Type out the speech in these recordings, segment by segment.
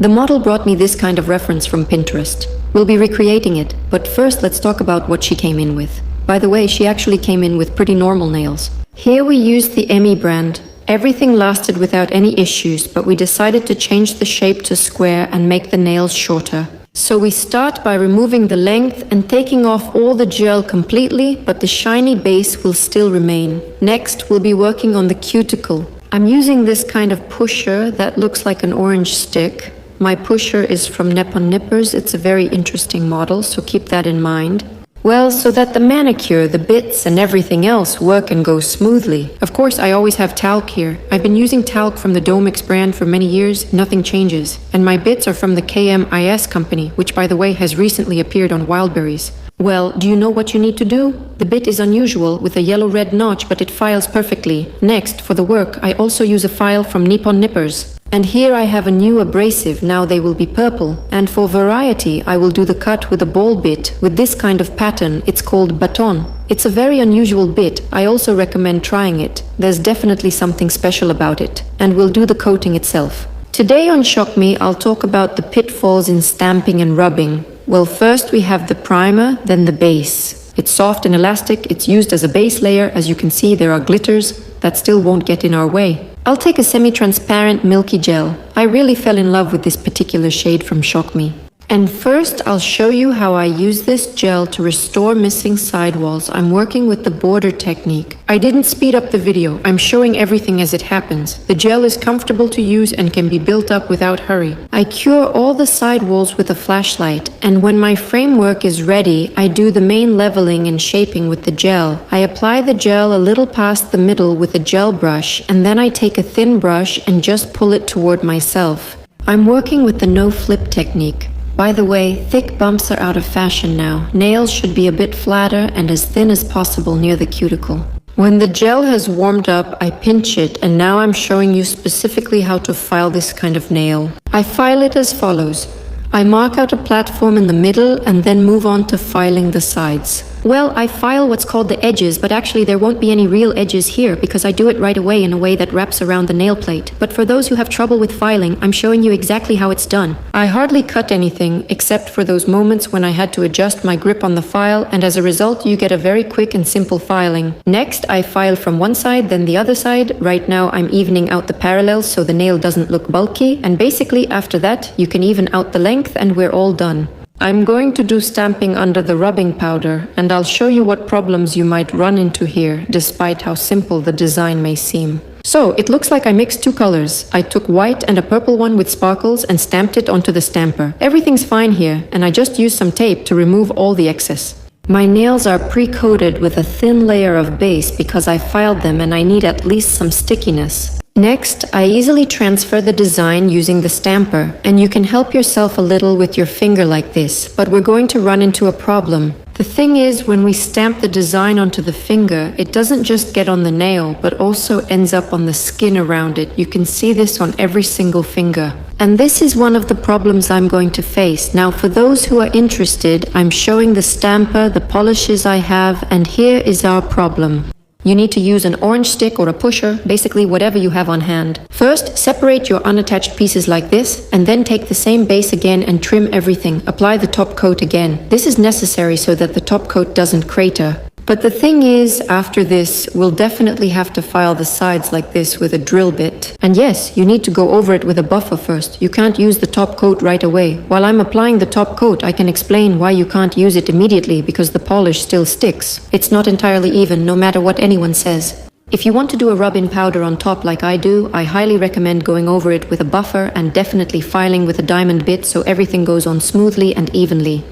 The model brought me this kind of reference from Pinterest. We'll be recreating it, but first let's talk about what she came in with. By the way, she actually came in with pretty normal nails. Here we used the Emmy brand. Everything lasted without any issues, but we decided to change the shape to square and make the nails shorter. So we start by removing the length and taking off all the gel completely, but the shiny base will still remain. Next, we'll be working on the cuticle. I'm using this kind of pusher that looks like an orange stick. My pusher is from Nippon Nippers. It's a very interesting model, so keep that in mind. Well, so that the manicure, the bits, and everything else work and go smoothly. Of course, I always have talc here. I've been using talc from the Domix brand for many years, nothing changes. And my bits are from the KMIS company, which by the way has recently appeared on Wildberries. Well, do you know what you need to do? The bit is unusual with a yellow-red notch, but it files perfectly. Next, for the work, I also use a file from Nippon Nippers. And here I have a new abrasive, now they will be purple. And for variety, I will do the cut with a ball bit, with this kind of pattern. It's called baton. It's a very unusual bit. I also recommend trying it. There's definitely something special about it. And we'll do the coating itself. Today on Shock Me, I'll talk about the pitfalls in stamping and rubbing. Well, first we have the primer, then the base. It's soft and elastic, it's used as a base layer. As you can see, there are glitters that still won't get in our way. I'll take a semi-transparent milky gel. I really fell in love with this particular shade from Shock Me. And first, I'll show you how I use this gel to restore missing sidewalls. I'm working with the border technique. I didn't speed up the video. I'm showing everything as it happens. The gel is comfortable to use and can be built up without hurry. I cure all the sidewalls with a flashlight, and when my framework is ready, I do the main leveling and shaping with the gel. I apply the gel a little past the middle with a gel brush, and then I take a thin brush and just pull it toward myself. I'm working with the no-flip technique. By the way, thick bumps are out of fashion now. Nails should be a bit flatter and as thin as possible near the cuticle. When the gel has warmed up, I pinch it, and now I'm showing you specifically how to file this kind of nail. I file it as follows. I mark out a platform in the middle and then move on to filing the sides. Well, I file what's called the edges, but actually there won't be any real edges here because I do it right away in a way that wraps around the nail plate. But for those who have trouble with filing, I'm showing you exactly how it's done. I hardly cut anything except for those moments when I had to adjust my grip on the file, and as a result you get a very quick and simple filing. Next, I file from one side, then the other side. Right now I'm evening out the parallels so the nail doesn't look bulky, and basically after that you can even out the length and we're all done. I'm going to do stamping under the rubbing powder, and I'll show you what problems you might run into here, despite how simple the design may seem. So, it looks like I mixed two colors. I took white and a purple one with sparkles and stamped it onto the stamper. Everything's fine here, and I just used some tape to remove all the excess. My nails are pre-coated with a thin layer of base because I filed them and I need at least some stickiness. Next, I easily transfer the design using the stamper, and you can help yourself a little with your finger like this, but we're going to run into a problem. The thing is, when we stamp the design onto the finger, it doesn't just get on the nail, but also ends up on the skin around it. You can see this on every single finger. And this is one of the problems I'm going to face. Now, for those who are interested, I'm showing the stamper, the polishes I have, and here is our problem. You need to use an orange stick or a pusher, basically whatever you have on hand. First, separate your unattached pieces like this, and then take the same base again and trim everything. Apply the top coat again. This is necessary so that the top coat doesn't crater. But the thing is, after this, we'll definitely have to file the sides like this with a drill bit. And yes, you need to go over it with a buffer first. You can't use the top coat right away. While I'm applying the top coat, I can explain why you can't use it immediately, because the polish still sticks. It's not entirely even, no matter what anyone says. If you want to do a rub-in powder on top like I do, I highly recommend going over it with a buffer and definitely filing with a diamond bit so everything goes on smoothly and evenly.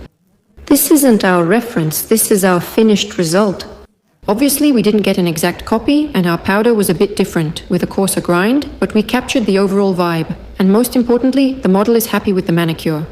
This isn't our reference, this is our finished result. Obviously, we didn't get an exact copy, and our powder was a bit different, with a coarser grind, but we captured the overall vibe. And most importantly, the model is happy with the manicure.